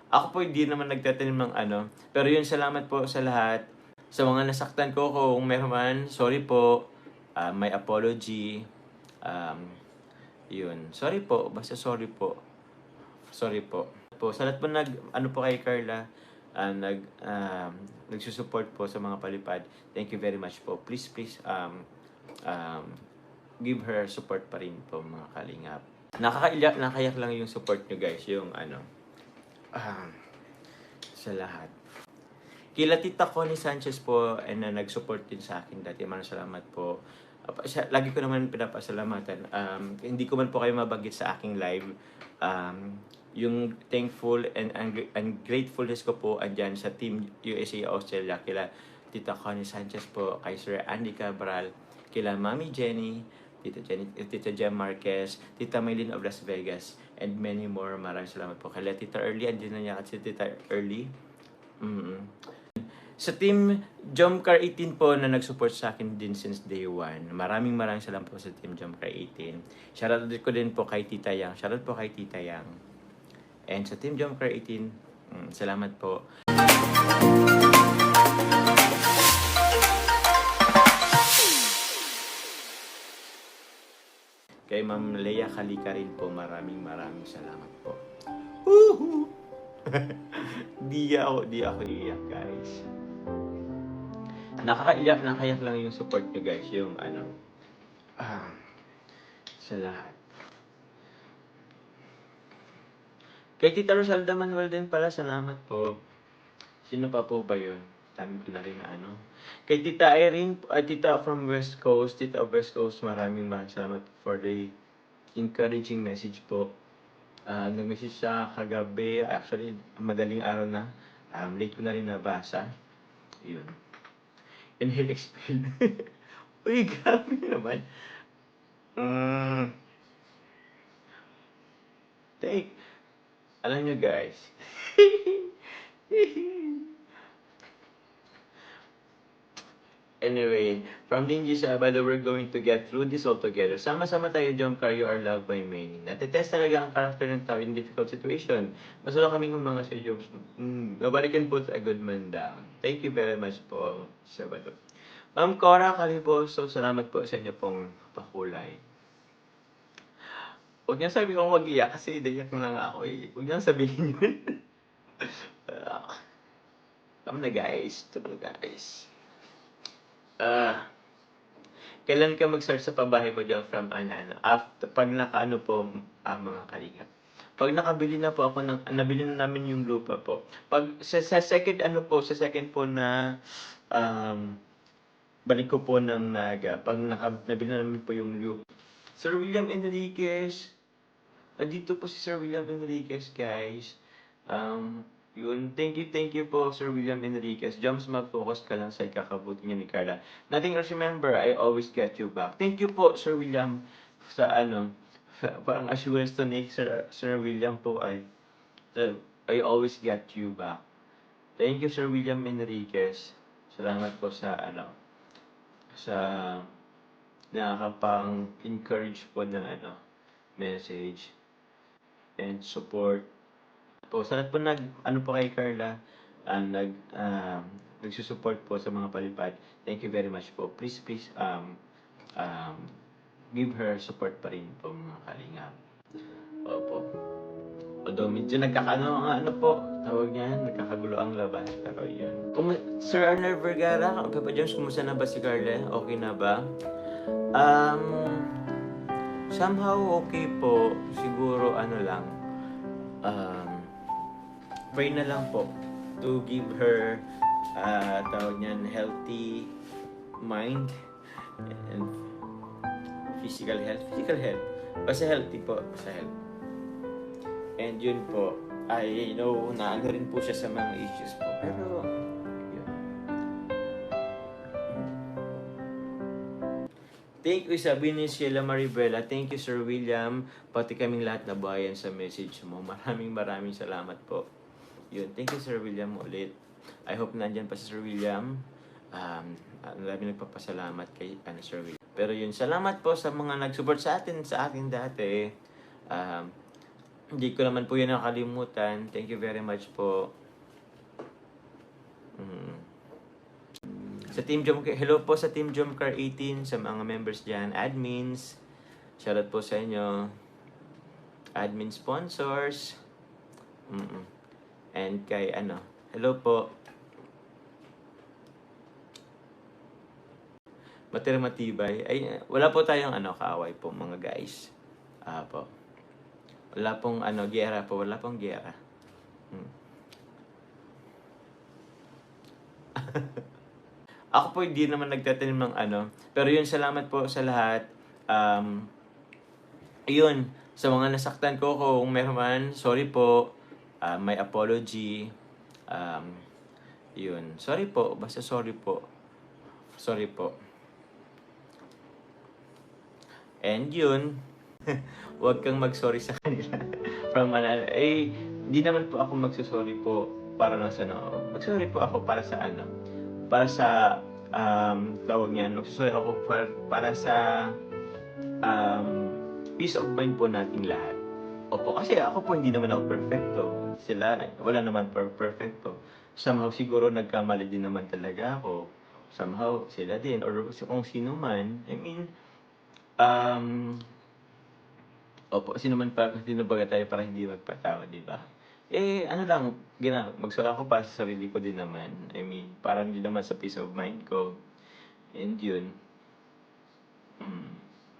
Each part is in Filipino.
Ako po hindi naman nagtatanim ng ano. Pero yun, salamat po sa lahat. Sa mga nasaktan ko, kung meron man, sorry po. My apology. Um, Yun. Sorry po. Basta sorry po. Sorry po. Sa lahat po ano po kay Carla, nagsusupport po sa mga palipad. Thank you very much po. Please, um, give her support pa rin po, mga kalingap. Nakayak lang yung support nyo, guys. Yung ano, um, sa lahat. Kila Tita Connie Sanchez po, na nag-support din sa akin dati. Maraming salamat po. Lagi ko naman pinapasalamatan. Hindi ko man po kayo mabanggit sa aking live. Yung thankful and gratefulness ko po andyan sa Team USA Australia. Kila Tita Connie Sanchez po, kay Sir Andy Cabral, kila Mami Jenny, Tita Jem Marquez, Tita Maylin of Las Vegas, and many more. Maraming salamat po. Kila Tita Early, andyan na niya at si Tita Early. Sa Team Jomcar 18 po na nag-support sa akin din since day 1. Maraming salamat po sa Team Jomcar 18. Shoutout ko din po kay Tita Yang. Shoutout po kay Tita Yang. And sa Team Jomcar 18, salamat po. Kay Ma'am Leia Kalika rin po, maraming salamat po. Woohoo! Di ako iiyak, guys. Nakakayak lang yung support nyo, guys. Yung ano, sa lahat. Kay Tita Rosalda Manuel din pala, salamat po. Sino pa po ba yun? Dami ko na rin na ano. Kay Tita Irene, Tita from West Coast, Tita of West Coast, maraming salamat for the encouraging message po. Nag-message siya kagabi, actually, madaling araw na. Late ko na rin nabasa. Yun. Inhale, exhale. Uy, grabe naman. Alam nyo, guys. Anyway, from Dingy Sabado, we're going to get through this all together. Sama-sama tayo, Jomcar, you are loved by many. Natetest talaga ang karakter ng tao in difficult situation. Masala kami ng mga sa Jobs. Nobody can put a good man down. Thank you very much po, Sabado. Ma'am Cora Caliboso, salamat po sa inyo pong pakulay. Huwag niya sabi kong mag-iyak kasi iyak na nga ako eh. Huwag niya sabihin yun. Come na, guys. Come na, guys. Kailan ka mag-start sa pabahay mo dyan from after, pag nakaano po, mga kalingap. Pag nakabili na po ako nabili na namin yung lupa po. Pag sa second sa second po na balik ko po ng Naga, pag nabili na namin po yung lupa. Sir William Enriquez, dito po si Sir William Enriquez, guys. Yun, thank you po, Sir William Enriquez. Joms, mag-focus ka lang sa ikakabuti niya ni Carla. Nothing else, remember, I always get you back. Thank you po, Sir William, sa parang assurance to ni Sir William po ay, I always get you back. Thank you, Sir William Enriquez. Salamat po sa sa nakakapang-encourage po ng message and support. Po, sa lahat po po kay Carla, nagsusupport po sa mga palipad. Thank you very much po. Please, give her support pa rin po, mga kalingap. Opo. Although medyo tawag niyan, nagkakagulo ang laban. Pero yun. Sir Arnold Vergara, Papa Jones, kumusta na ba si Carla? Okay na ba? Somehow okay po. Siguro lang, pray na lang po to give her tawag niyan, healthy mind and physical health. Basta healthy po, sa health. And yun po, I know na rin po siya sa mga issues po. Pero, yun. Thank you, sabi ni Sheila Maribela. Thank you, Sir William. Pati kaming lahat na bayan sa message mo. Maraming salamat po. Yun, thank you, Sir William, ulit. I hope nandyan pa si Sir William. Maraming nagpapasalamat kay Sir William. Pero yun, salamat po sa mga nag-support sa atin dati. Hindi ko naman po yun nakalimutan. Thank you very much po. Sa Team Jomcar, hello po sa Team Jomcar 18, sa mga members dyan, admins. Shoutout po sa inyo. Admin sponsors. And kay hello po. Matibay. Ay, wala po tayong kaaway po mga guys. Po. Wala pong giyera po. Wala pong giyera. Ako po hindi naman nagtatanim ng Pero yun, salamat po sa lahat. Yun, sa mga nasaktan ko, kung meron man, sorry po. May apology. Yun, sorry po. Basta sorry po. Sorry po. And yun, huwag kang mag-sorry sa kanila. From di naman po ako magsusorry po para lang sa Mag-sorry po ako para sa para sa tawag niyan, magsusorry ako para sa peace of mind po nating lahat. Opo, kasi ako po hindi naman ako perfecto. Sila, wala naman perfecto. Somehow siguro nagkamali din naman talaga ako. Somehow sila din, or kung sino man. I mean, opo, sino baga tayo para hindi magpatawa, di ba? Magsorry ako para sa sarili ko din naman. I mean, parang din naman sa peace of mind ko. And yun.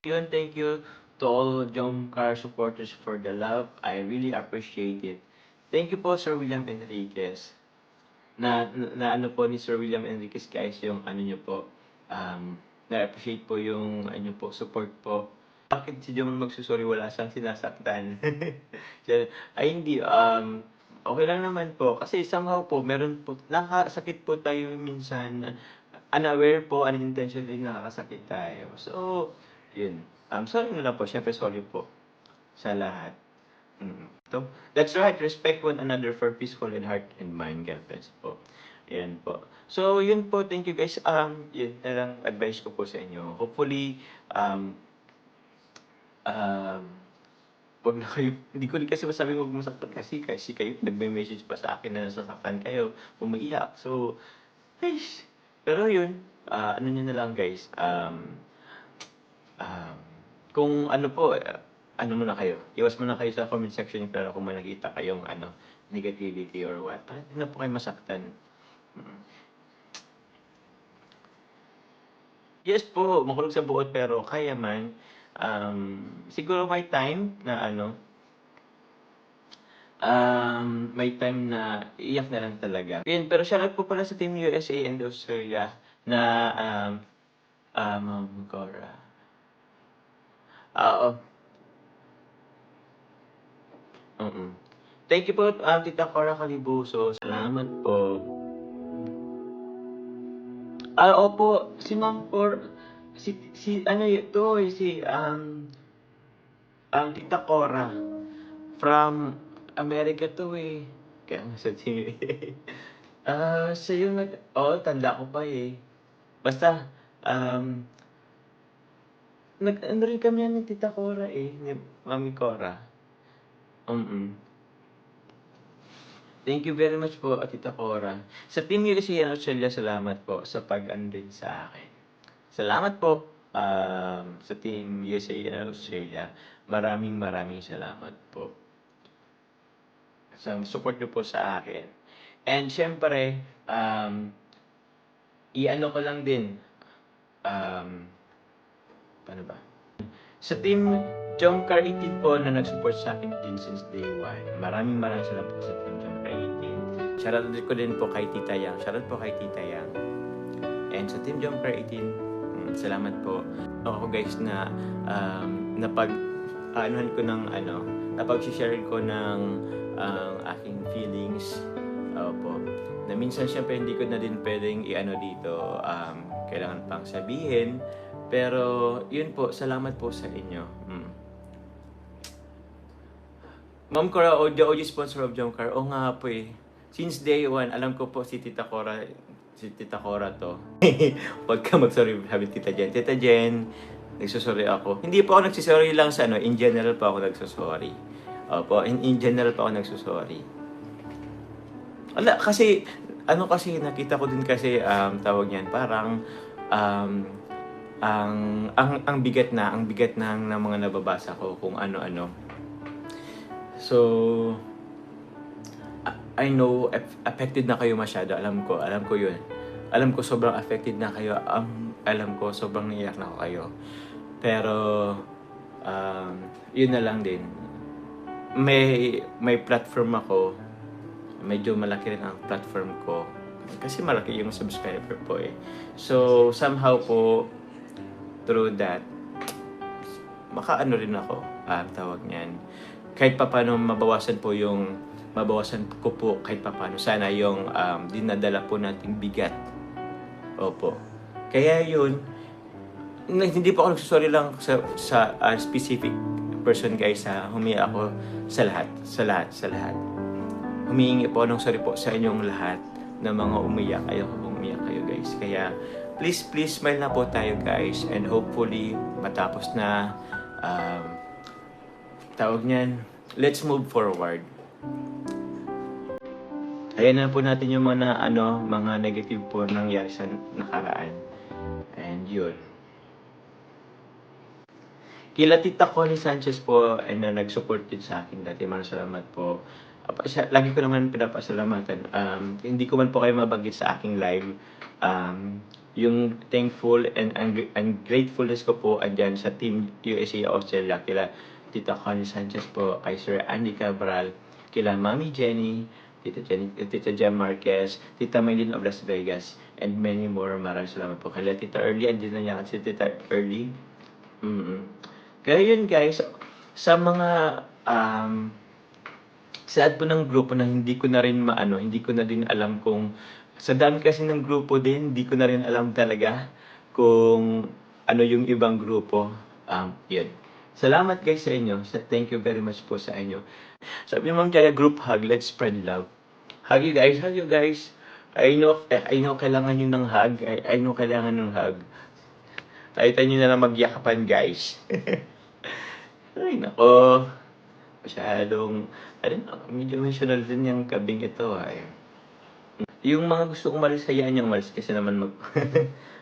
Yun, thank you to all Jomcar supporters for the love. I really appreciate it. Thank you po, Sir William Enriquez. Na po ni Sir William Enriquez, guys, yung niyo po. Na-appreciate po yung po, support po. Bakit si Jom magsusorry, wala siyang sinasaktan? Ay hindi, okay lang naman po. Kasi somehow po, meron po, nakakasakit po tayo minsan. Unaware po, unintentionally nakakasakit tayo. So, yun. Sorry na lang po. Siyempre, sorry po sa lahat. So, that's right. Respect one another for peaceful and heart and mind, girlfriends po. Yan po. So, yun po. Thank you, guys. Yun na lang advice ko po sa inyo. Hopefully, wag na kayo, hindi ko rin kasi masabi huwag masaktan kasi kayo nagme-message pa sa akin na nasasaktan kayo, umiiyak. So, guys, pero yun, nyo na lang guys, kung po, muna kayo, iwas muna kayo sa comment section pero kung may nakita kayong negativity or what, para hindi na po kayo masaktan. Yes po, makulog sa buot pero kaya man. Siguro may time na may time na iyak na lang talaga. Yun, pero shoutout po pala sa Team USA and Australia na Cora. Oo. Thank you po, Tita Cora Calibuso. Salamat po. Opo, si Ma'am Cora, si Tita Cora. From America to eh. Kaya nga sa TV. Siya yung tanda ko pa eh. Basta, rin kami yan ni Tita Cora eh, ni Mami Cora. Thank you very much po, Tita Cora. Sa Team USA and Australia, salamat po sa pag-andin sa akin. Salamat po sa Team USA and Australia. Maraming salamat po sa support niyo po sa akin. And syempre, ko lang din, paano ba? Sa Team Jomcar 18 po na nag-support sa akin din since day 1. Maraming salamat po sa Team Jomcar 18. Shoutout ko din po kay Tita Yang. Shoutout po kay Tita Yang. And sa Team Jomcar 18, salamat po. Ako guys na napag-share ko ng aking feelings. Opo. Na minsan syempre hindi ko na din pwedeng dito, kailangan pang sabihin. Pero yun po, salamat po sa inyo. Ma'am Cora, the OG sponsor of Jomcar. Oo nga po eh. Since day 1, alam ko po si Tita Cora to. Huwag ka mag-sorry, sabi Tita Jen. Tita Jen, nagsusorry ako. Hindi po ako nagsusorry lang sa in general po ako nagsusorry. Opo, in general po ako nagsusorry. Wala, kasi, kasi, nakita ko din kasi, tawag niyan, parang, um, ang bigat ng mga nababasa ko kung ano-ano. So, I know, affected na kayo masyado, alam ko yun. Alam ko sobrang affected na kayo, alam ko sobrang naiyak na ako kayo. Pero, yun na lang din. May platform ako, medyo malaki rin ang platform ko. Kasi malaki yung subscriber po eh. So, somehow po, through that, makaano rin ako, tawag niyan. Kahit papaano mabawasan ko po kahit papaano. Sana yung dinadala po nating bigat. Opo. Kaya yun, hindi po ako nagsusorry lang sa specific person guys, humiya ako sa lahat. Humihingi po ng sorry po sa inyong lahat na mga umiyak. Ayoko po umiyak kayo guys. Kaya please smile na po tayo guys, and hopefully matapos na tawag niyan, let's move forward. Ayan na po natin yung mga negative po nangyari sa nakaraan. And yun. Kila Tita Connie Sanchez po ay na nag-support din sa akin dati. Maraming salamat po. Lagi ko naman pinapasalamatan. Hindi ko man po kayo mabanggit sa aking live. Yung thankful and gratefulness ko po andyan sa Team USA Australia. Kila Tita Connie Sanchez po, kay Sir Andy Cabral, kila Mami Jenny, Tita Jem Marquez, Tita Maylin of Las Vegas, and many more. Maraming salamat po. Kila Tita Early, andyan na niya si Tita Early. Kaya yun guys, sa mga sad po ng grupo na hindi ko na din alam kung sa dami kasi ng grupo din, hindi ko na rin alam talaga kung ano yung ibang grupo. Yun. Salamat guys sa inyo. Thank you very much po sa inyo. Sabi mo kaya group hug, let's spread love. Hug you guys. I know kailangan nyo ng hug. I know kailangan ng hug. Tayo nyo na lang magyakapan guys. Ay, nako. Masyadong, medyo emotional din yung kabing ito, ay. Yung mga gusto umalis, hayaan niyang umalis kasi naman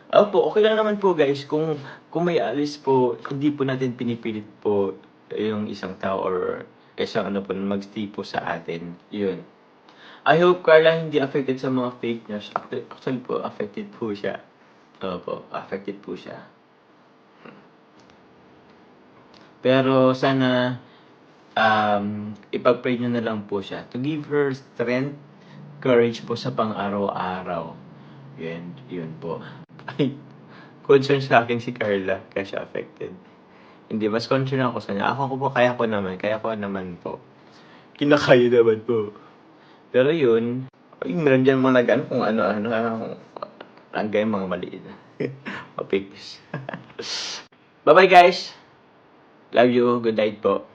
Opo, okay lang naman po guys. Kung may alis po, hindi po natin pinipilit po yung isang tao or isang mag-stay po sa atin. Yun. I hope Carla hindi affected sa mga fake news. Actually po, affected po siya. Opo, affected po siya. Pero sana ipag-pray nyo na lang po siya to give her strength, courage po sa pang-araw-araw. Yun po. Ay, concern sa akin si Carla kasi siya affected. Hindi, mas concern ako sa niya. Ako po, kaya ko naman po. Kinakaya naman po. Pero yun, meron dyan mga kung ano-ano, hanggang mga maliit. Mapiks. Bye-bye guys! Love you. Good night po.